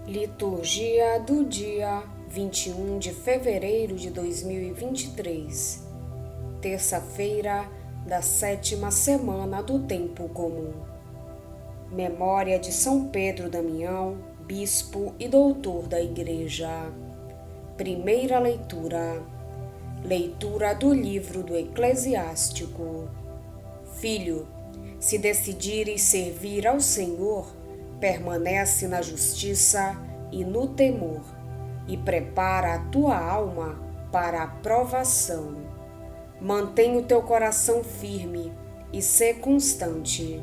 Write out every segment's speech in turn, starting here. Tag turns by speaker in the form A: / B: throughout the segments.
A: Liturgia do dia 21 de fevereiro de 2023, terça-feira da 7ª semana do Tempo Comum. Memória de São Pedro Damião, bispo e doutor da Igreja. Primeira leitura. Leitura do livro do Eclesiástico. Filho, se decidires servir ao Senhor, permanece na justiça e no temor, e prepara a tua alma para a provação. Mantém o teu coração firme e sê constante.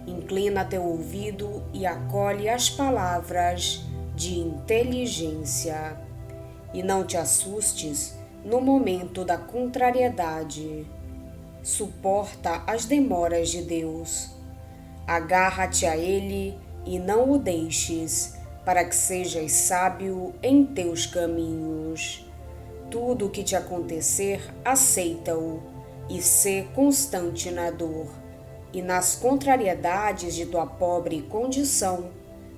A: Inclina teu ouvido e acolhe as palavras de inteligência. E não te assustes no momento da contrariedade. Suporta as demoras de Deus. Agarra-te a Ele e não o deixes, para que sejas sábio em teus caminhos. Tudo o que te acontecer, aceita-o, e sê constante na dor. E nas contrariedades de tua pobre condição,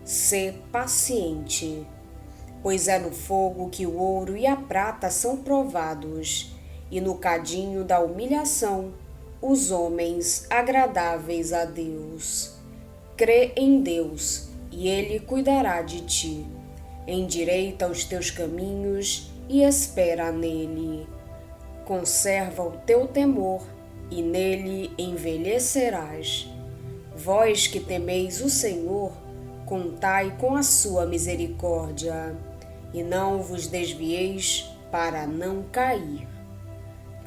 A: sê paciente. Pois é no fogo que o ouro e a prata são provados, e no cadinho da humilhação, os homens agradáveis a Deus. Crê em Deus, e Ele cuidará de ti. Endireita os teus caminhos e espera nele. Conserva o teu temor, e nele envelhecerás. Vós que temeis o Senhor, contai com a sua misericórdia, e não vos desvieis para não cair.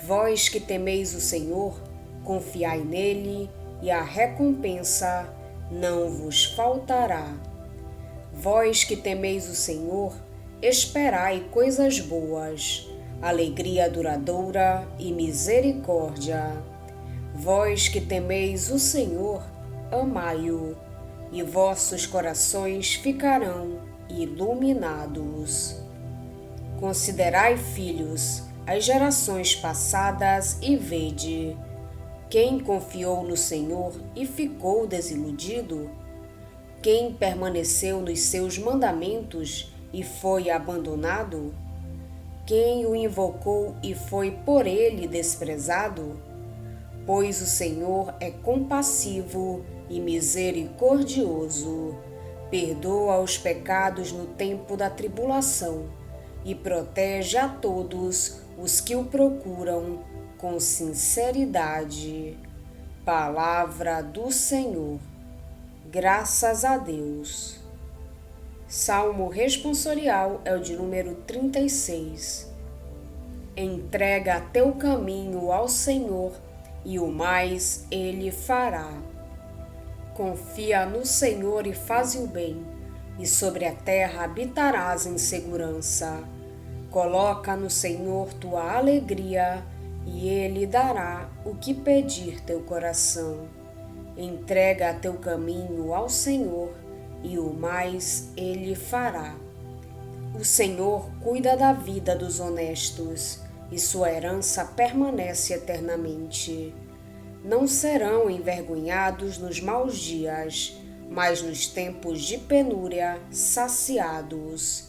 A: Vós que temeis o Senhor, confiai nele, e a recompensa não vos faltará. Vós que temeis o Senhor, esperai coisas boas, alegria duradoura e misericórdia. Vós que temeis o Senhor, amai-o, e vossos corações ficarão iluminados. Considerai, filhos, as gerações passadas e vede. Quem confiou no Senhor e ficou desiludido? Quem permaneceu nos seus mandamentos e foi abandonado? Quem o invocou e foi por ele desprezado? Pois o Senhor é compassivo e misericordioso, perdoa os pecados no tempo da tribulação e protege a todos os que o procuram com sinceridade. Palavra do Senhor. Graças a Deus. Salmo responsorial é o de número 36. Entrega teu caminho ao Senhor, e o mais Ele fará. Confia no Senhor e faze o bem, e sobre a terra habitarás em segurança. Coloca no Senhor tua alegria, e Ele dará o que pedir teu coração. Entrega teu caminho ao Senhor, e o mais Ele fará. O Senhor cuida da vida dos honestos, e sua herança permanece eternamente. Não serão envergonhados nos maus dias, mas nos tempos de penúria saciados.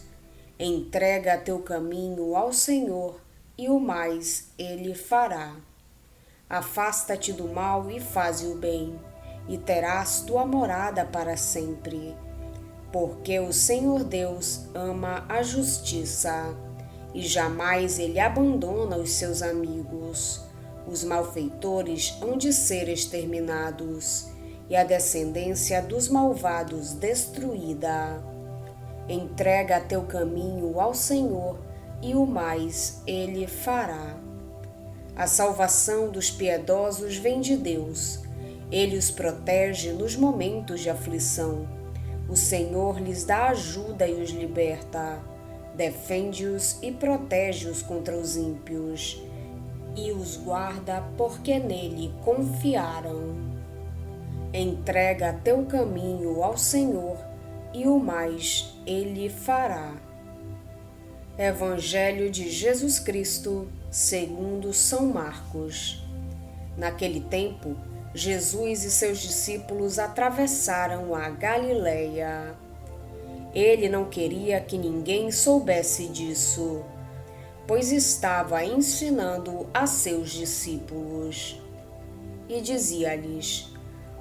A: Entrega teu caminho ao Senhor, e o mais Ele fará. Afasta-te do mal e faze o bem, e terás tua morada para sempre. Porque o Senhor Deus ama a justiça, e jamais Ele abandona os seus amigos. Os malfeitores hão de ser exterminados, e a descendência dos malvados destruída. Entrega teu caminho ao Senhor, e o mais Ele fará. A salvação dos piedosos vem de Deus. Ele os protege nos momentos de aflição. O Senhor lhes dá ajuda e os liberta. Defende-os e protege-os contra os ímpios. E os guarda porque nele confiaram. Entrega teu caminho ao Senhor, e o mais Ele fará. Evangelho de Jesus Cristo, segundo São Marcos. Naquele tempo, Jesus e seus discípulos atravessaram a Galileia. Ele não queria que ninguém soubesse disso, pois estava ensinando a seus discípulos. E dizia-lhes: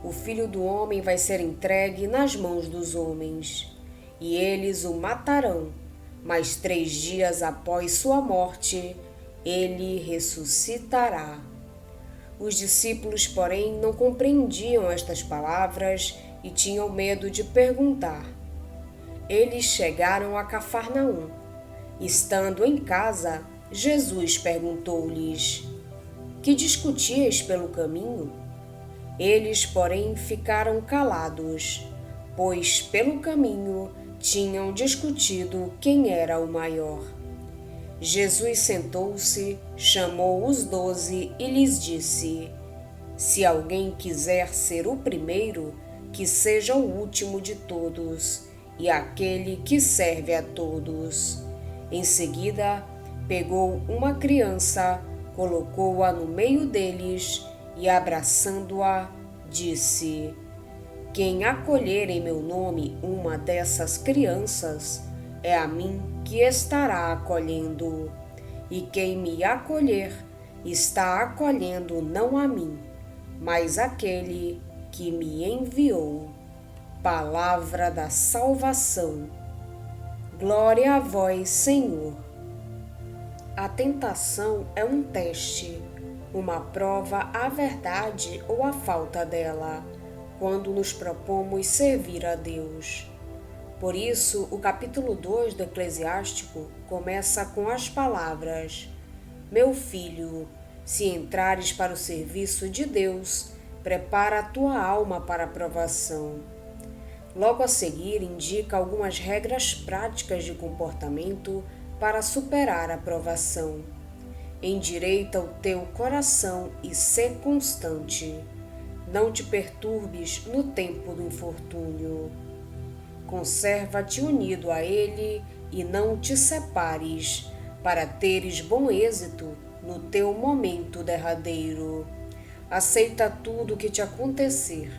A: o Filho do Homem vai ser entregue nas mãos dos homens, e eles o matarão, mas 3 dias após sua morte, ele ressuscitará. Os discípulos, porém, não compreendiam estas palavras e tinham medo de perguntar. Eles chegaram a Cafarnaum. Estando em casa, Jesus perguntou-lhes: que discutias pelo caminho? Eles, porém, ficaram calados, pois pelo caminho tinham discutido quem era o maior. Jesus sentou-se, chamou os 12 e lhes disse: se alguém quiser ser o primeiro, que seja o último de todos e aquele que serve a todos. Em seguida, pegou uma criança, colocou-a no meio deles e, abraçando-a, disse: quem acolher em meu nome uma dessas crianças, é a mim que estará acolhendo. E quem me acolher, está acolhendo não a mim, mas aquele que me enviou. Palavra da salvação. Glória a vós, Senhor. A tentação é um teste, uma prova à verdade ou à falta dela, quando nos propomos servir a Deus. Por isso, o capítulo 2 do Eclesiástico começa com as palavras: meu filho, se entrares para o serviço de Deus, prepara a tua alma para a provação. Logo a seguir, indica algumas regras práticas de comportamento para superar a provação. Endireita o teu coração e sê constante. Não te perturbes no tempo do infortúnio. Conserva-te unido a Ele e não te separes, para teres bom êxito no teu momento derradeiro. Aceita tudo o que te acontecer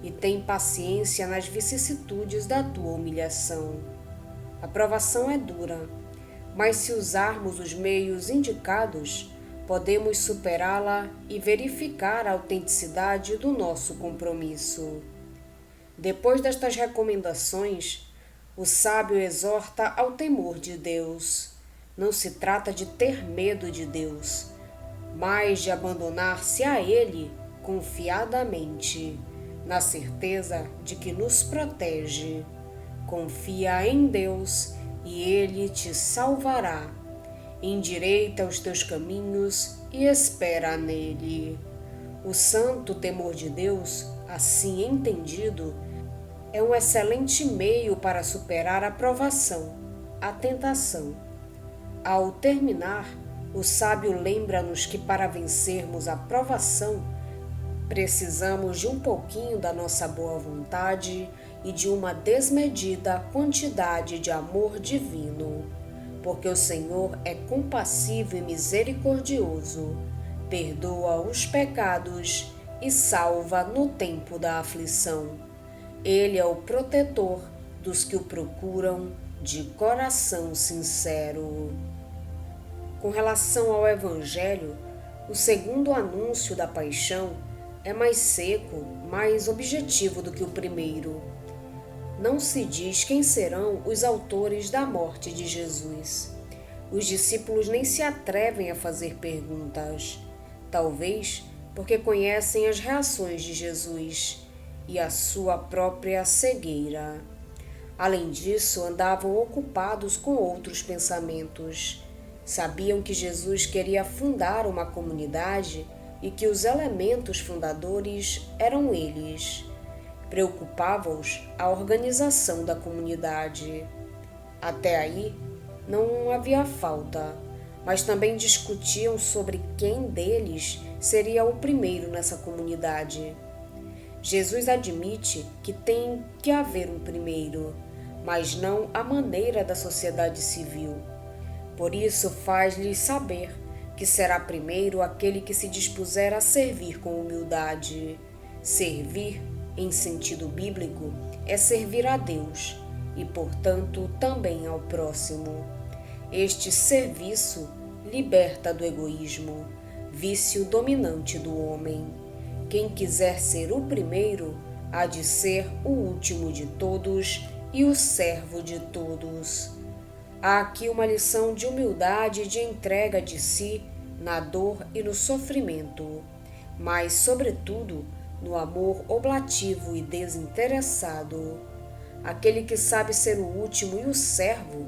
A: e tem paciência nas vicissitudes da tua humilhação. A provação é dura, mas se usarmos os meios indicados, podemos superá-la e verificar a autenticidade do nosso compromisso. Depois destas recomendações, o sábio exorta ao temor de Deus. Não se trata de ter medo de Deus, mas de abandonar-se a Ele confiadamente, na certeza de que nos protege. Confia em Deus e Ele te salvará. Endireita os teus caminhos e espera nele. O santo temor de Deus, assim entendido, é um excelente meio para superar a provação, a tentação. Ao terminar, o sábio lembra-nos que para vencermos a provação, precisamos de um pouquinho da nossa boa vontade e de uma desmedida quantidade de amor divino, porque o Senhor é compassivo e misericordioso, perdoa os pecados e salva no tempo da aflição. Ele é o protetor dos que o procuram de coração sincero. Com relação ao Evangelho, o segundo anúncio da paixão é mais seco, mais objetivo do que o primeiro. Não se diz quem serão os autores da morte de Jesus. Os discípulos nem se atrevem a fazer perguntas, talvez porque conhecem as reações de Jesus e a sua própria cegueira. Além disso, andavam ocupados com outros pensamentos. Sabiam que Jesus queria fundar uma comunidade e que os elementos fundadores eram eles. Preocupava-os a organização da comunidade. Até aí, não havia falta, mas também discutiam sobre quem deles seria o primeiro nessa comunidade. Jesus admite que tem que haver um primeiro, mas não à maneira da sociedade civil. Por isso faz-lhes saber que será primeiro aquele que se dispuser a servir com humildade. Servir, em sentido bíblico, é servir a Deus, e, portanto, também ao próximo. Este serviço liberta do egoísmo, vício dominante do homem. Quem quiser ser o primeiro, há de ser o último de todos e o servo de todos. Há aqui uma lição de humildade e de entrega de si na dor e no sofrimento, mas, sobretudo, no amor oblativo e desinteressado. Aquele que sabe ser o último e o servo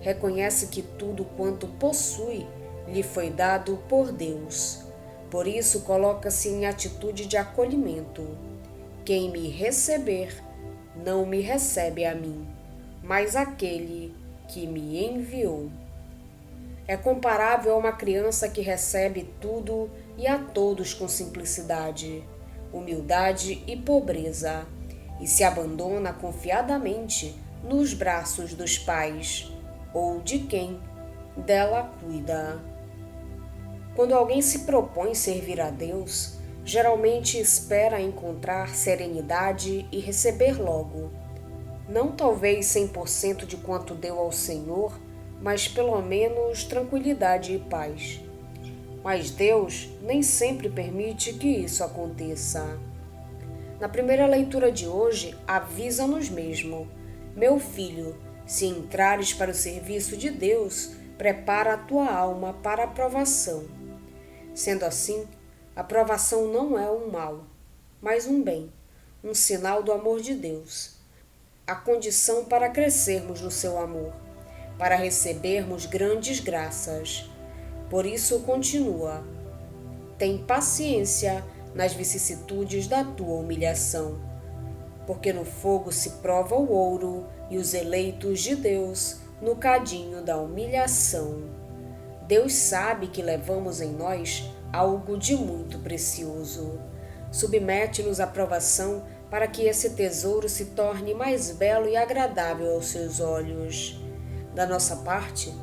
A: reconhece que tudo quanto possui lhe foi dado por Deus. Por isso coloca-se em atitude de acolhimento. Quem me receber, não me recebe a mim, mas aquele que me enviou. É comparável a uma criança que recebe tudo e a todos com simplicidade, humildade e pobreza, e se abandona confiadamente nos braços dos pais, ou de quem dela cuida. Quando alguém se propõe servir a Deus, geralmente espera encontrar serenidade e receber logo. Não talvez 100% de quanto deu ao Senhor, mas pelo menos tranquilidade e paz. Mas Deus nem sempre permite que isso aconteça. Na primeira leitura de hoje, avisa-nos mesmo: meu filho, se entrares para o serviço de Deus, prepara a tua alma para a provação. Sendo assim, a provação não é um mal, mas um bem, um sinal do amor de Deus. A condição para crescermos no seu amor, para recebermos grandes graças. Por isso continua: tem paciência nas vicissitudes da tua humilhação, porque no fogo se prova o ouro e os eleitos de Deus no cadinho da humilhação. Deus sabe que levamos em nós algo de muito precioso. Submete-nos à provação para que esse tesouro se torne mais belo e agradável aos seus olhos. Da nossa parte,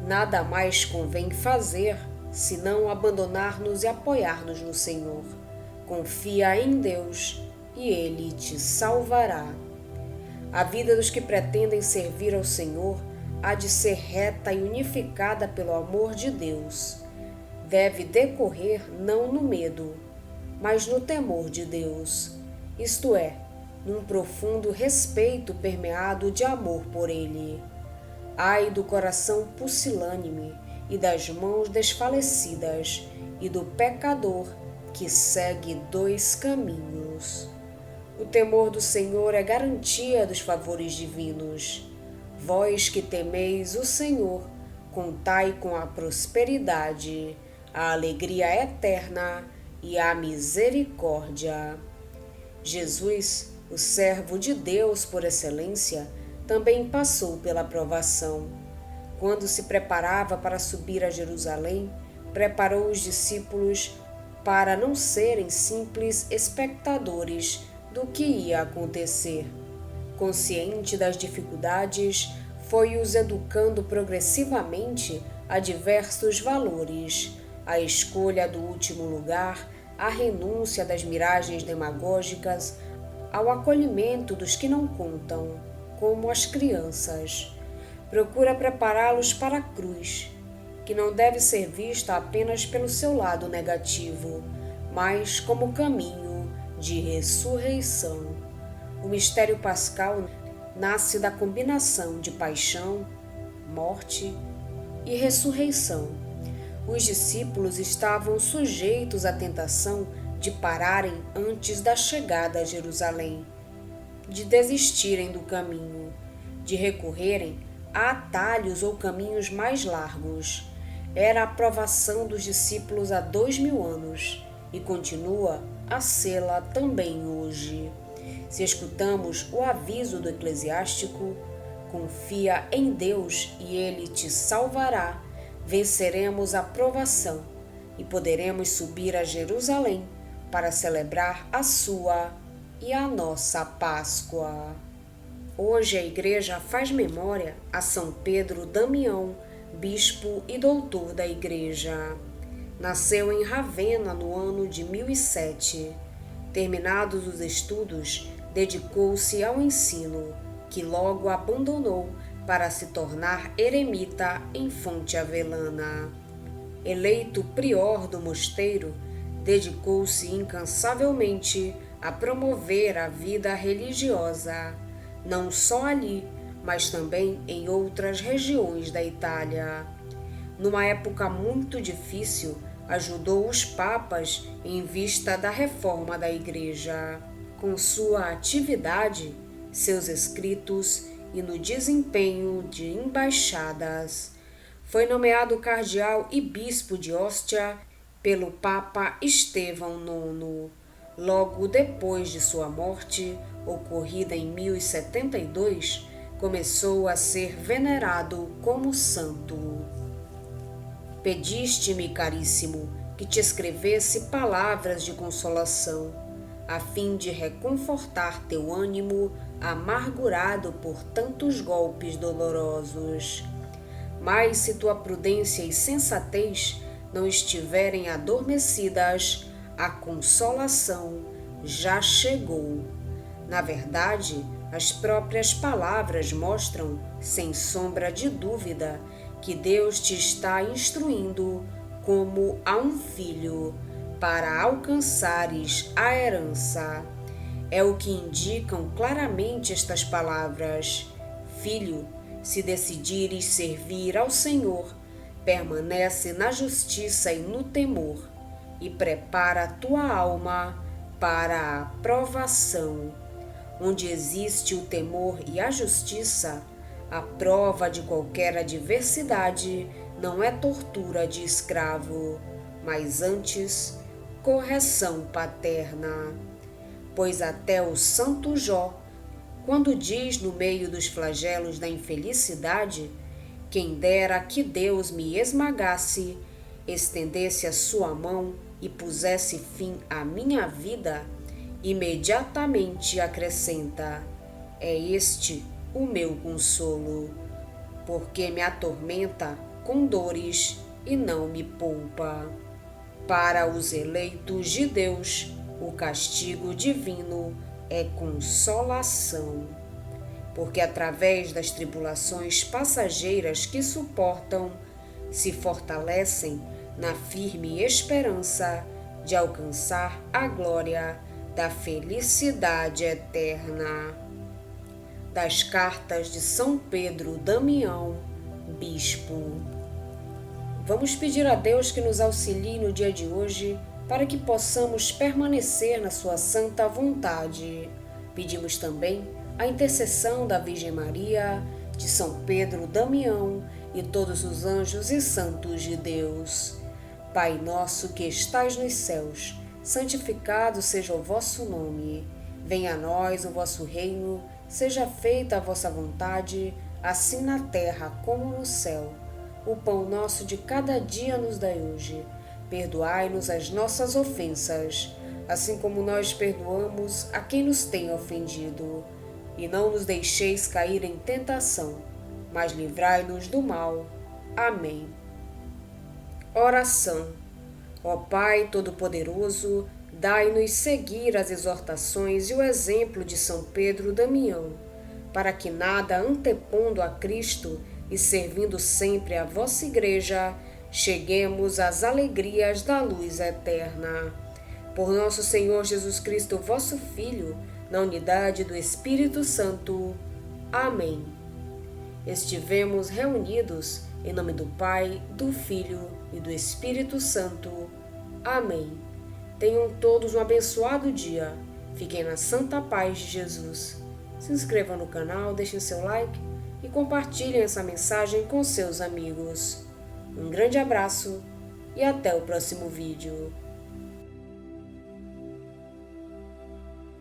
A: nada mais convém fazer senão abandonar-nos e apoiar-nos no Senhor. Confia em Deus e Ele te salvará. A vida dos que pretendem servir ao Senhor há de ser reta e unificada pelo amor de Deus. Deve decorrer não no medo, mas no temor de Deus, isto é, num profundo respeito permeado de amor por Ele. Ai do coração pusilânime e das mãos desfalecidas e do pecador que segue dois caminhos. O temor do Senhor é garantia dos favores divinos. Vós que temeis o Senhor, contai com a prosperidade, a alegria eterna e a misericórdia. Jesus, o servo de Deus por excelência, também passou pela provação. Quando se preparava para subir a Jerusalém, preparou os discípulos para não serem simples espectadores do que ia acontecer. Consciente das dificuldades, foi-os educando progressivamente a diversos valores, a escolha do último lugar, a renúncia das miragens demagógicas, ao acolhimento dos que não contam, como as crianças. Procura prepará-los para a cruz, que não deve ser vista apenas pelo seu lado negativo, mas como caminho de ressurreição. O mistério pascal nasce da combinação de paixão, morte e ressurreição. Os discípulos estavam sujeitos à tentação de pararem antes da chegada a Jerusalém, de desistirem do caminho, de recorrerem a atalhos ou caminhos mais largos. Era a provação dos discípulos há 2000 anos e continua a sê-la também hoje. Se escutamos o aviso do eclesiástico, confia em Deus e Ele te salvará, venceremos a provação e poderemos subir a Jerusalém para celebrar a sua e a nossa Páscoa. Hoje a Igreja faz memória a São Pedro Damião, bispo e doutor da Igreja. Nasceu em Ravenna no ano de 1007. Terminados os estudos, dedicou-se ao ensino, que logo abandonou para se tornar eremita em Fonte Avelana. Eleito prior do mosteiro, dedicou-se incansavelmente a promover a vida religiosa, não só ali, mas também em outras regiões da Itália. Numa época muito difícil, ajudou os papas em vista da reforma da Igreja. Com sua atividade, seus escritos e no desempenho de embaixadas, foi nomeado cardeal e bispo de Ostia pelo Papa Estevão IX. Logo depois de sua morte, ocorrida em 1072, começou a ser venerado como santo. Pediste-me, caríssimo, que te escrevesse palavras de consolação, a fim de reconfortar teu ânimo amargurado por tantos golpes dolorosos. Mas se tua prudência e sensatez não estiverem adormecidas, a consolação já chegou. Na verdade, as próprias palavras mostram, sem sombra de dúvida, que Deus te está instruindo como a um filho para alcançares a herança. É o que indicam claramente estas palavras. Filho, se decidires servir ao Senhor, permanece na justiça e no temor, e prepara a tua alma para a provação. Onde existe o temor e a justiça, a prova de qualquer adversidade não é tortura de escravo, mas antes correção paterna. Pois até o santo Jó, quando diz no meio dos flagelos da infelicidade, quem dera que Deus me esmagasse, estendesse a sua mão e pusesse fim à minha vida, imediatamente acrescenta: é este o meu consolo, porque me atormenta com dores e não me poupa. Para os eleitos de Deus, o castigo divino é consolação, porque através das tribulações passageiras que suportam, se fortalecem na firme esperança de alcançar a glória da felicidade eterna. Das cartas de São Pedro Damião, bispo. Vamos pedir a Deus que nos auxilie no dia de hoje para que possamos permanecer na sua santa vontade. Pedimos também a intercessão da Virgem Maria, de São Pedro Damião e todos os anjos e santos de Deus. Pai nosso que estais nos céus, santificado seja o vosso nome. Venha a nós o vosso reino, seja feita a vossa vontade, assim na terra como no céu. O pão nosso de cada dia nos dai hoje. Perdoai-nos as nossas ofensas, assim como nós perdoamos a quem nos tem ofendido. E não nos deixeis cair em tentação, mas livrai-nos do mal. Amém. Oração. Ó Pai Todo-Poderoso, dai-nos seguir as exortações e o exemplo de São Pedro Damião, para que nada antepondo a Cristo e servindo sempre a vossa Igreja, cheguemos às alegrias da luz eterna. Por nosso Senhor Jesus Cristo, vosso Filho, na unidade do Espírito Santo. Amém. Estivemos reunidos em nome do Pai, do Filho e do Espírito Santo. Amém. Tenham todos um abençoado dia. Fiquem na santa paz de Jesus. Se inscrevam no canal, deixem seu like e compartilhem essa mensagem com seus amigos. Um grande abraço e até o próximo vídeo.